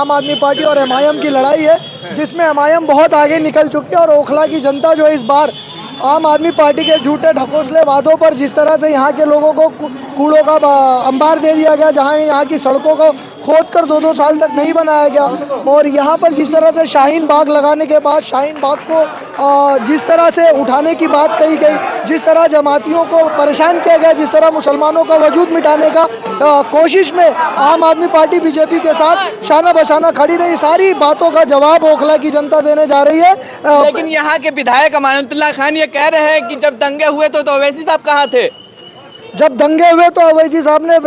आम आदमी पार्टी और एमआईएम की लड़ाई है, जिसमें एमआईएम बहुत आगे निकल चुकी है और ओखला की जनता जो इस बार आम आदमी पार्टी के झूठे ढकोसले वादों पर जिस तरह से यहाँ के लोगों को कूड़ों का अंबार दे दिया गया, जहाँ यहाँ की सड़कों को खोद कर 2-2 साल तक नहीं बनाया गया, और यहाँ पर जिस तरह से शाहीन बाग लगाने के बाद शाहीन बाग को जिस तरह से उठाने की बात कही गई, जिस तरह जमातियों को परेशान किया गया, जिस तरह मुसलमानों का वजूद मिटाने का कोशिश में आम आदमी पार्टी बीजेपी के साथ शाना बशाना खड़ी रही, सारी बातों का जवाब ओखला की जनता देने जा रही है। लेकिन यहाँ के विधायक अमानुल्लाह खान ये कह रहे हैं कि जब दंगे हुए तो ओवैसी साहब कहाँ थे? जब दंगे हुए तो ओवैसी साहब ने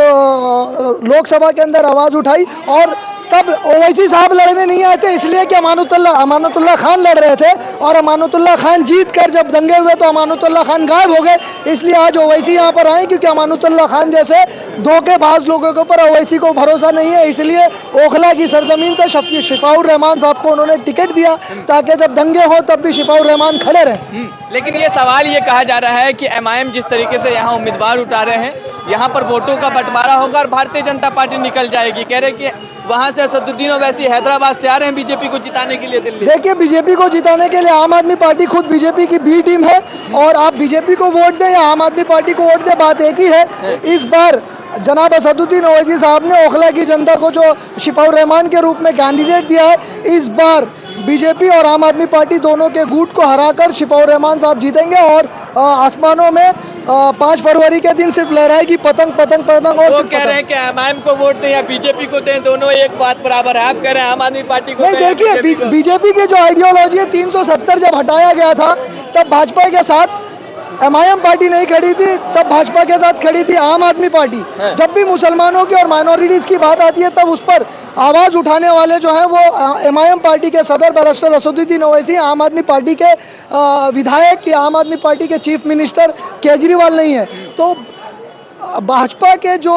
लोकसभा के अंदर आवाज़ उठाई, और तब ओवैसी साहब लड़ने नहीं आए थे, इसलिए कि अमानुल्लाह खान लड़ रहे थे, और अमानुल्लाह खान जीत कर जब दंगे हुए तो अमानुल्लाह खान गायब हो गए। इसलिए आज ओवैसी यहाँ पर आए, क्योंकि अमानुल्लाह खान जैसे धोखेबाज लोगों के ऊपर ओवैसी को भरोसा नहीं है, इसलिए ओखला की सरजमीन से शिफाउर रहमान साहब को उन्होंने टिकट दिया, ताकि जब दंगे हो तब भी शिफाउर रहमान खड़े रहे। लेकिन ये सवाल ये कहा जा रहा है कि एमआईएम जिस तरीके से यहाँ उम्मीदवार उठा रहे हैं, यहाँ पर वोटों का बंटवारा होगा और भारतीय जनता पार्टी निकल जाएगी। कह रहे कि वहाँ से असदुद्दीन ओवैसी हैदराबाद से आ रहे हैं बीजेपी को जिताने के लिए दिल्ली। देखिए, बीजेपी को जिताने के लिए आम आदमी पार्टी खुद बीजेपी की बी टीम है, और आप बीजेपी को वोट दें या आम आदमी पार्टी को वोट दें, बात एक ही है। इस बार जनाब असदुद्दीन ओवैसी साहब ने ओखला की जनता को जो शिफाउर रहमान के रूप में कैंडिडेट दिया है, इस बार बीजेपी और आम आदमी पार्टी दोनों के गुट को हराकर शिफाउर रहमान साहब जीतेंगे, और आसमानों में 5 फरवरी के दिन सिर्फ लहराएगी पतंग पतंग पतंग। और कह रहे हैं कि एमआईएम को वोट दें या बीजेपी को दें, दोनों एक बात बराबर है। आप कह रहे हैं आम आदमी पार्टी को? नहीं, देखिए, बीजेपी की जो आइडियोलॉजी है, 370 जब हटाया गया था तब भाजपा के साथ एमआईएम पार्टी नहीं खड़ी थी, तब भाजपा के साथ खड़ी थी आम आदमी पार्टी। जब भी मुसलमानों की और माइनॉरिटीज की बात आती है, तब उस पर आवाज उठाने वाले जो हैं वो एमआईएम पार्टी के सदर बैरिस्टर असदुद्दीन ओवैसी, आम आदमी पार्टी के विधायक या आम आदमी पार्टी के चीफ मिनिस्टर केजरीवाल नहीं है। तो भाजपा के जो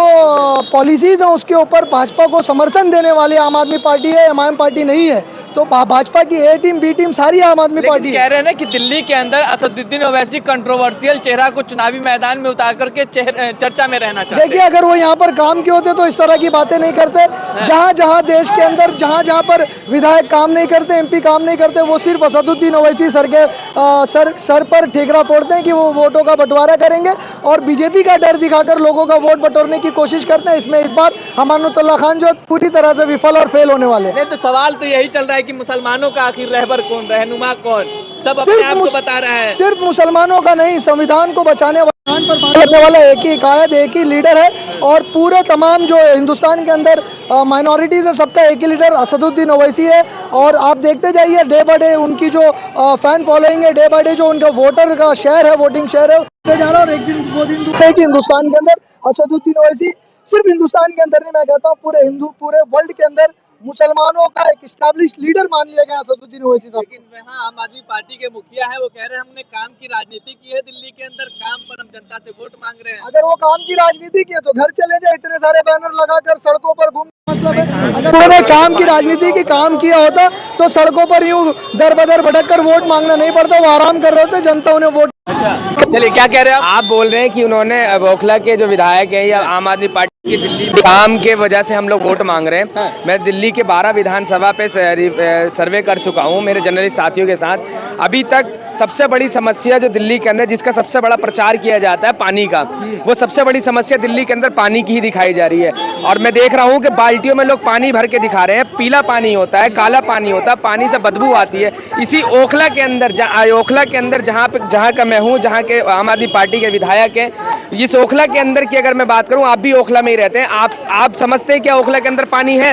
पॉलिसीज हैं उसके ऊपर भाजपा को समर्थन देने वाली आम आदमी पार्टी है, एमआईएम पार्टी नहीं है। तो भाजपा की ए टीम बी टीम सारी आम आदमी पार्टी कह रहे हैं ना कि दिल्ली के अंदर असदुद्दीन ओवैसी कंट्रोवर्शियल चेहरा को चुनावी मैदान में उतार करके चर्चा में रहना चाहते हैं। देखिए, अगर वो यहाँ पर काम किए होते तो इस तरह की बातें नहीं करते। जहाँ जहाँ देश के अंदर जहाँ पर विधायक काम नहीं करते, एमपी काम नहीं करते, वो सिर्फ असदुद्दीन ओवैसी सर पर ठेकरा फोड़ते हैं कि वो वोटों का बंटवारा करेंगे, और बीजेपी का डर दिखाकर लोगों का वोट बटोरने की कोशिश करते हैं। इसमें इस बार अमानुल्लाह खान जो पूरी तरह से विफल और फेल होने वाले। नहीं, तो सवाल तो यही चल रहा है कि मुसलमानों का आखिर रहबर कौन, रहनुमा कौन? सब अपने आप को बता रहा है। सिर्फ मुसलमानों का नहीं, संविधान को बचाने वाला एक ही कायद, एक ही लीडर है, और पूरे तमाम जो हिंदुस्तान के अंदर माइनॉरिटीज़ है, सबका एक ही लीडर असदुद्दीन ओवैसी है। और आप देखते जाइए, डे बाय डे उनकी जो फैन फॉलोइंग है, डे बाय डे जो उनका वोटर का शेयर है, वोटिंग शेयर है, जा रहा है। और एक दिन वो दिन दूसरे कि हिंदुस्तान के अंदर असदुद्दीन ओवैसी, सिर्फ हिंदुस्तान के अंदर नहीं, मैं कहता हूँ पूरे वर्ल्ड के अंदर मुसलमानों का एक एस्टैब्लिश लीडर मान लिया गया असदुद्दीन ओवैसी साहब। लेकिन वहाँ आम आदमी पार्टी के मुखिया है, वो कह रहे हैं हमने काम की राजनीति की है दिल्ली के अंदर, काम पर हम जनता से वोट मांग रहे हैं। अगर वो काम की राजनीति की है तो घर चले जाए, इतने सारे बैनर लगाकर सड़कों पर घूम, मतलब है अगर उन्होंने काम की राजनीति की काम किया होता तो सड़कों पर यूं दर बदर भटक कर वोट मांगना नहीं पड़ता, वो आराम कर रहे होते, जनता उन्हें वोट। चलिए, क्या कह रहे हैं आप? बोल रहे हैं कि उन्होंने ओखला के जो विधायक हैं या आम आदमी पार्टी की दिल्ली काम के वजह से हम लोग वोट मांग रहे हैं। मैं दिल्ली के 12 विधानसभा पे सर्वे कर चुका हूं मेरे जर्नलिस्ट साथियों के साथ। अभी तक सबसे बड़ी समस्या जो दिल्ली के अंदर, जिसका सबसे बड़ा प्रचार किया जाता है पानी का, वो सबसे बड़ी समस्या दिल्ली के अंदर पानी की ही दिखाई जा रही है। और मैं देख रहा हूँ कि बाल्टियों में लोग पानी भर के दिखा रहे हैं, पीला पानी होता है, काला पानी होता है, पानी से बदबू आती है। इसी ओखला के अंदर जहाँ का मैं हूँ, जहाँ के आम आदमी पार्टी के विधायक हैं, इस ओखला के अंदर की अगर मैं बात करूं, आप भी ओखला में ही रहते हैं, आप समझते हैं क्या ओखला के अंदर पानी है?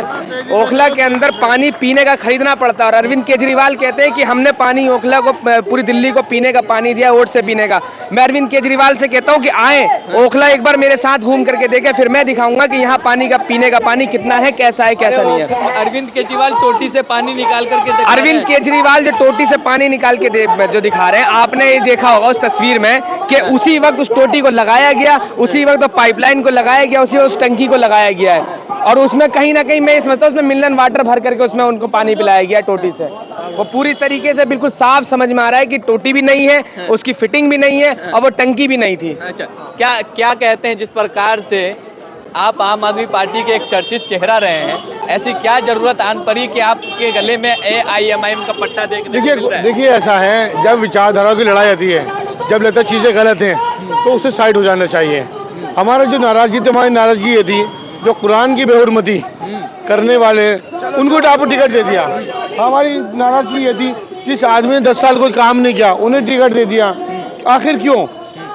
ओखला के अंदर पानी पीने का खरीदना पड़ता है। और अरविंद केजरीवाल कहते हैं कि हमने पानी ओखला को, पूरी दिल्ली को पीने का पानी दिया, वोट से पीने का। मैं अरविंद केजरीवाल से कहता हूं कि आए ओखला एक बार मेरे साथ घूम करके देखें, फिर मैं दिखाऊंगा कि यहाँ पानी का पीने का पानी कितना है, कैसा है, कैसा नहीं है। अरविंद केजरीवाल टोटी से पानी निकाल करके, अरविंद केजरीवाल जो टोटी से पानी निकाल के जो दिखा रहे हैं, आपने ये देखा होगा उस तस्वीर में कि उसी वक्त उस टोटी को लगाया गया, उसी वक्त तो पाइपलाइन को लगाया गया, उसी उस टंकी को लगाया गया है। और उसमें कहीं ना कहीं मैं समझता हूँ उसमें मिनरल वाटर भर करके उसमें उनको पानी पिलाया गया टोटी से। वो पूरी तरीके से बिल्कुल साफ समझ में आ रहा है कि टोटी भी नहीं है, उसकी फिटिंग भी नहीं है, और वो टंकी भी नहीं थी। अच्छा, क्या कहते हैं जिस प्रकार से आप आम आदमी पार्टी के एक चर्चित चेहरा रहे हैं, ऐसी क्या जरूरत आन पड़ी कि आपके गले में AIMIM का पट्टा देखने को मिल रहा है? देखिए ऐसा है, जब विचारधारा की लड़ाई आती है, जब लगता है चीज़ें गलत हैं तो उससे साइड हो जाना चाहिए। हमारा जो नाराज़गी थी, हमारी नाराज़गी ये थी जो कुरान की बेहुरमती करने वाले उनको आपको टिकट दे दिया। हमारी नाराज़गी ये थी जिस आदमी ने 10 साल कोई काम नहीं किया उन्हें टिकट दे दिया। आखिर क्यों?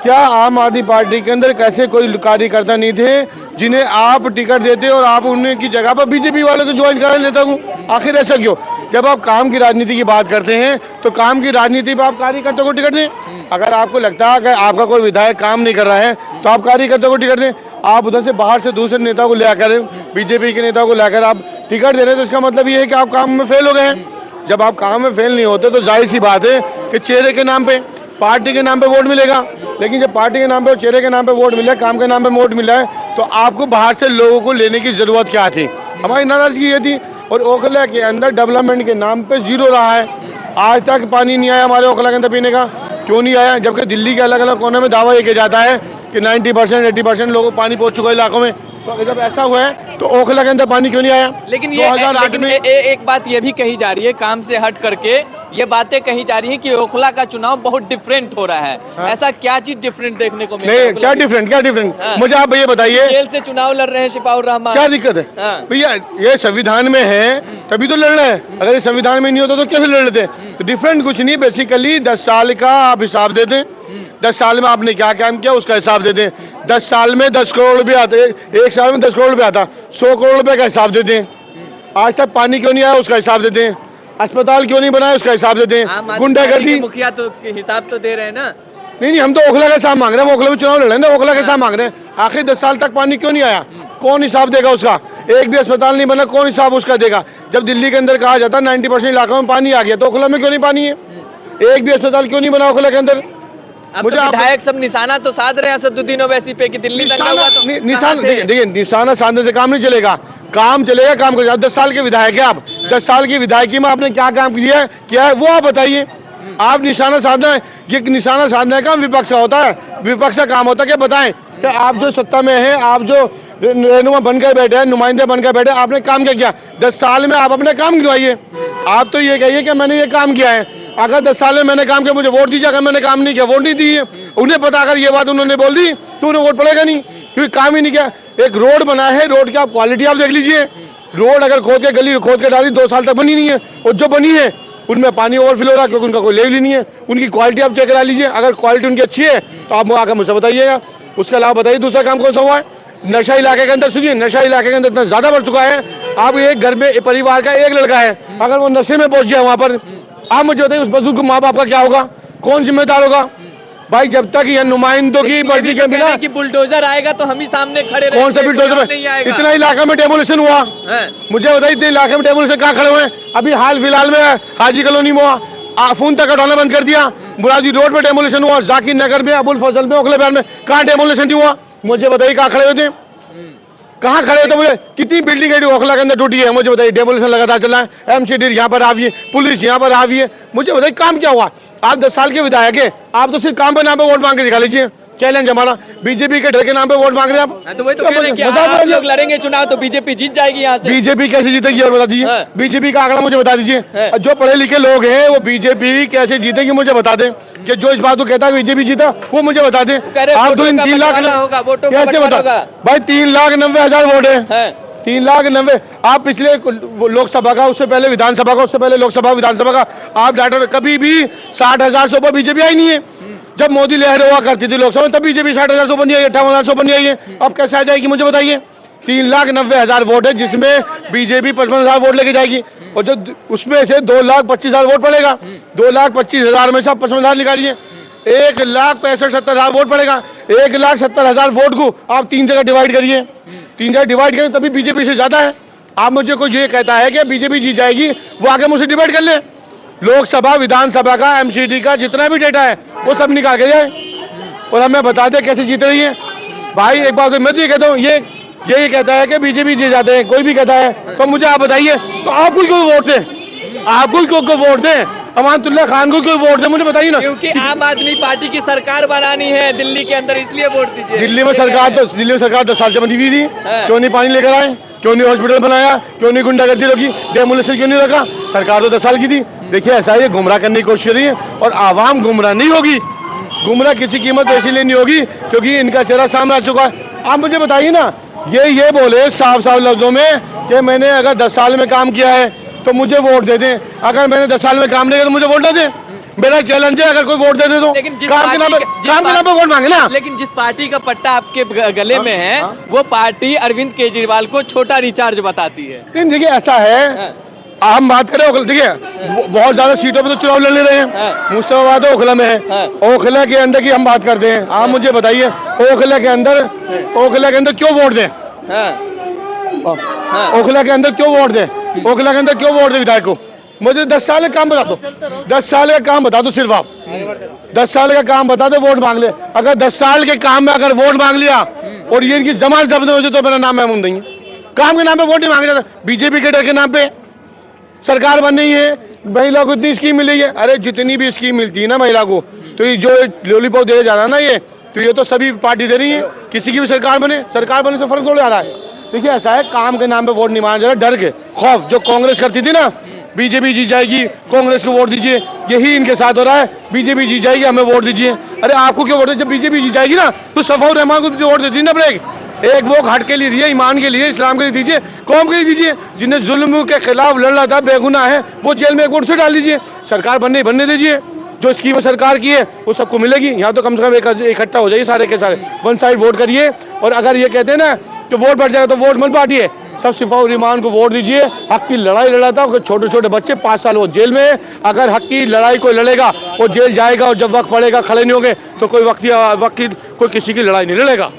क्या आम आदमी पार्टी के अंदर कैसे कोई कार्यकर्ता नहीं थे जिन्हें आप टिकट देते और आप उन्हें की जगह पर बीजेपी वालों को ज्वाइन करा लेता हूँ? आखिर ऐसा क्यों? जब आप काम की राजनीति की बात करते हैं तो काम की राजनीति पर आप कार्यकर्ता को टिकट दें। अगर आपको लगता है कि आपका कोई विधायक काम नहीं कर रहा है तो आप कार्यकर्ता को टिकट दें। आप उधर से बाहर से दूसरे नेता को लेकर, बीजेपी के नेता को लेकर आप टिकट दे रहे हैं तो इसका मतलब ये है कि आप काम में फेल हो गए हैं। जब आप काम में फेल नहीं होते तो जाहिर सी बात है कि चेहरे के नाम पे, पार्टी के नाम पे वोट मिलेगा। लेकिन जब पार्टी के नाम पे और चेहरे के नाम पे वोट मिला है, काम के नाम पे वोट मिला है, तो आपको बाहर से लोगों को लेने की ज़रूरत क्या थी? हमारी नाराज़गी ये थी। और ओखला के अंदर डेवलपमेंट के नाम पे जीरो रहा है। आज तक पानी नहीं आया हमारे ओखला के अंदर पीने का। क्यों नहीं आया? जबकि दिल्ली के अलग अलग कोने में दावा ये किया जाता है कि 90% 80% लोगों को पानी पहुँच चुका है इलाकों में। तो जब ऐसा हुआ है तो ओखला के अंदर पानी क्यों नहीं आया? लेकिन ये एक बात ये भी कही जा रही है, काम से हट करके ये बातें कही जा रही है कि ओखला का चुनाव बहुत डिफरेंट हो रहा है। हाँ? ऐसा क्या चीज डिफरेंट देखने को मिला? नहीं, क्या डिफरेंट? हाँ? मुझे आप ये बताइए, जेल से चुनाव लड़ रहे हैं शिफाउर रहमान, क्या दिक्कत है? हाँ? भैया ये संविधान में है तभी तो लड़ रहे हैं। अगर ये संविधान में नहीं होता तो कैसे लड़ लेते? तो डिफरेंट कुछ नहीं, बेसिकली 10 साल का आप हिसाब दे दें। 10 साल में आपने क्या काम किया उसका हिसाब दे दें। 10 साल में 10 करोड़ रुपये आते, एक साल में 10 करोड़ रुपये आता, 100 करोड़ रुपये का हिसाब दे दें। आज तक पानी क्यों नहीं आया उसका हिसाब दे दें। अस्पताल क्यों नहीं बनाया उसका हिसाब दे दें। गुंडागर्दी, मुखिया तो हिसाब तो दे रहे हैं ना। नहीं, हम तो ओखला का हिसाब मांग रहे हैं। ओखला में चुनाव लड़ रहे हैं ना, ओखला का हिसाब मांग रहे हैं। आखिर 10 साल तक पानी क्यों नहीं आया? कौन हिसाब देगा उसका? एक भी अस्पताल नहीं बना, कौन हिसाब उसका देगा? जब दिल्ली के अंदर कहा जाता है 90% इलाकों में पानी आ गया, तो ओखला में क्यों नहीं पानी है? एक भी अस्पताल क्यों नहीं बना ओखला के अंदर? मुझे विधायक सब निशाना तो साध रहे हैं असदुद्दीन ओवैसी पे कि दिल्ली दंगा हुआ तो निशान देखिए, निशाना साधने से काम नहीं चलेगा। काम चलेगा, काम कर। 10 साल के विधायक है आप, 10 साल की विधायकी में आपने क्या काम किया है वो आप बताइए। आप निशाना साधना है, ये निशाना साधने का काम विपक्ष का होता है, विपक्ष का काम होता है कि बताएं कि आप जो सत्ता में हैं, आप जो रहनुमा बनकर बैठे हैं, नुमाइंदे बनकर बैठे, आपने काम क्या किया 10 साल में? आप अपने काम गिनवाइए। आप तो ये कहिए कि मैंने ये काम किया है। अगर 10 साल में मैंने काम किया मुझे वोट दीजिए, अगर मैंने काम नहीं किया वोट नहीं दिए। उन्हें पता, अगर ये बात उन्होंने बोल दी तो उन्हें वोट पड़ेगा नहीं, क्योंकि काम ही नहीं किया। एक रोड बना है, रोड की आप क्वालिटी आप देख लीजिए। रोड अगर खोद के गली खोद के डाली 2 साल तक बनी नहीं है, और जो बनी है उनमें पानी ओवरफ्लो हो रहा है क्योंकि उनका कोई लेवल ही नहीं है। उनकी क्वालिटी आप चेक करा लीजिए, अगर क्वालिटी उनकी अच्छी है तो आप आकर मुझसे बताइएगा। उसके अलावा बताइए दूसरा काम कौन सा हुआ है? नशा इलाके के अंदर, सुनिए, नशा इलाके के अंदर इतना ज़्यादा बढ़ चुका है। आप एक घर में परिवार का एक लड़का है, अगर वो नशे में पहुंच गया वहाँ पर, आप मुझे बताइए उस बुजुर्ग माँ बाप का क्या होगा? कौन जिम्मेदार होगा? भाई जब तक ये नुमाइंदों की मर्जी के बिना कि बुलडोजर आएगा तो हम ही सामने खड़े रहेंगे। कौन सा बुलडोजर? इतना इलाका में डेमोलिशन हुआ, मुझे बताइए इतने इलाके में डेमोलिशन कहाँ खड़े हुए हैं? अभी हाल फिलहाल में हाजी कॉलोनी में हुआ, फोन तक हटाना बंद कर दिया। मुरादी रोड पे डेमोलिशन हुआ, जाकिर नगर में, अबुल फजल में, ओखला बिहार में, कहाँ डेमोलिशन नहीं हुआ? मुझे बताइए कहाँ खड़े हुए थे? कहाँ खड़े होते? मुझे कितनी बिल्डिंग ओखला के अंदर टूटी है मुझे बताइए। डेमोलिशन लगातार चल रहा है, MCD यहाँ पर आ गई है, पुलिस यहाँ पर आ गई है। मुझे बताइए काम क्या हुआ? आप 10 साल के विधायक है, आप तो सिर्फ काम पे नाम पे वोट मांग के दिखा लीजिए। चैलेंज हमारा, बीजेपी के डर के नाम पे वोट मांग रहे हैं आप। तो वही तो कह रहे हैं कि आप लोग लड़ेंगे चुनाव तो बीजेपी जीत जाएगी यहाँ से। बीजेपी कैसे जीतेगी और बता दीजिए? बीजेपी का आंकड़ा मुझे बता दीजिए। जो पढ़े लिखे लोग हैं वो बीजेपी कैसे जीतेगी मुझे बता दें। कि जो इस बात को कहता है बीजेपी जीता वो मुझे बता दें। आप तो इन 3 लाख कैसे बता भाई? 3,90,000 वोट है, 3,90,000। आप पिछले लोकसभा का, उससे पहले विधानसभा का, उससे पहले लोकसभा विधानसभा का आप डाटा, कभी भी 60,000 से ऊपर बीजेपी आई नहीं है। जब मोदी लहर हुआ करती थी लोकसभा में तब बीजेपी 60,000 से ऊपर नहीं आई, 58,000 से ऊपर नहीं आई है। अब कैसे आ जाएगी मुझे बताइए? 3,90,000 वोट है जिसमें बीजेपी 55,000 वोट लेके जाएगी, और जो उसमें से 2,25,000 वोट पड़ेगा। 2,25,000 में से आप 55,000 निकालिए, 1,65,70,000 वोट पड़ेगा। 1,70,000 वोट को आप 3 जगह डिवाइड करिए, 3 जगह डिवाइड करें तभी बीजेपी से ज्यादा है। आप मुझे कोई ये कहता है कि बीजेपी जीत जाएगी, वो आगे मुझसे डिवाइड कर ले। लोकसभा विधानसभा का MCD का जितना भी डेटा है वो सब निकाल के जाए और हमें बता दे कैसे जीत रही है। भाई एक बात मैं तो ये कहता हूँ, ये कहता है कि बीजेपी जीत जाते हैं, कोई भी कहता है, तो मुझे आप बताइए तो आपको क्यों वोट दें? आपको क्यों वोट दें? अमानतुल्लाह खान को क्यों वोट दे, मुझे बताइए ना। क्योंकि आम आदमी पार्टी की सरकार बनानी है दिल्ली के अंदर, इसलिए वोट दीजिए। दिल्ली में सरकार 10 साल से बनी हुई थी, क्यों नहीं पानी लेकर आए, क्यों नहीं हॉस्पिटल बनाया, क्यों नहीं गुंडागर्दी रोकी, डेमोलिशन क्यों नहीं रखा? सरकार तो 10 साल की थी। देखिए ऐसा है, गुमराह करने की कोशिश कर रही है और आवाम गुमराह नहीं होगी। गुमराह किसी कीमत पर इसीलिए नहीं होगी क्योंकि इनका चेहरा सामने आ चुका है। आप मुझे बताइए ना, ये बोले साफ साफ लफ्जों में कि मैंने अगर 10 साल में काम किया है तो मुझे वोट दे दें, अगर मैंने 10 साल में काम नहीं किया तो मुझे वोट दे दें। मेरा चैलेंज है, अगर कोई वोट दे दे तो काम के नाम पे वोट मांगे ना। लेकिन जिस पार्टी का पट्टा आपके गले में है वो पार्टी अरविंद केजरीवाल को छोटा रिचार्ज बताती है। लेकिन देखिए ऐसा है, हम बात करें, देखिए बहुत ज्यादा सीटों पे तो चुनाव लड़ रहे हैं। मुस्तफाबाद ओखला में है, ओखला के अंदर की हम बात करते हैं। आप मुझे बताइए ओखला के अंदर क्यों वोट दें? ओखला के अंदर क्यों वोट दें? ओखला के अंदर क्यों वोट दें विधायक को? मुझे 10 साल का काम बता दो, 10 साल का काम बता दो, सिर्फ आप 10 साल का काम बता दो, वोट मांग ले। अगर 10 साल के काम में अगर वोट मांग लिया और ये इनकी जमानत जब्त हो जाए तो मेरा नाम महमूद नहीं है। काम के नाम पे वोट नहीं मांगे जाता, बीजेपी के डर के नाम पे सरकार बन रही है। महिला को इतनी स्कीम मिली है, अरे जितनी भी स्कीम मिलती है ना महिला को, तो ये जो लॉलीपॉप दे जा रहा है ना, ये तो सभी पार्टी दे रही है। किसी की भी सरकार बने से फर्क थोड़ा आ रहा है। देखिए ऐसा है, काम के नाम पे वोट नहीं मांगा जा रहा, डर के खौफ। जो कांग्रेस करती थी ना, बीजेपी जीत जाएगी, कांग्रेस को वोट दीजिए, यही इनके साथ हो रहा है। बीजेपी जीत जाएगी, हमें वोट दीजिए। अरे आपको क्यों वोट दे? जब बीजेपी जीत जाएगी ना तो सफाउर रहमान को वोट देती ना ब्रेक। एक वो हट के लिए दीजिए, ईमान के लिए, इस्लाम के लिए दीजिए, कौम के लिए दीजिए। जिन्हें जुल्म के खिलाफ लड़ रहा था, बेगुनाह है, वो जेल में एक वोट से डाल दीजिए। सरकार बनने दीजिए। जो स्कीम सरकार की है वो सबको मिलेगी। यहाँ तो कम से कम इकट्ठा हो जाइए सारे के सारे, वन साइड वोट करिए। और अगर ये कहते हैं ना कि वोट बढ़ जाएगा तो वोट मत बांटिए, सब सिफाउर रहमान को वोट दीजिए। हक की लड़ाई लड़ाता है, छोटे छोटे बच्चे 5 साल वो जेल में है। अगर हक की लड़ाई कोई लड़ेगा वो जेल जाएगा, और जब वक्त पड़ेगा खड़े नहीं होंगे तो कोई वक्त कोई किसी की लड़ाई नहीं लड़ेगा।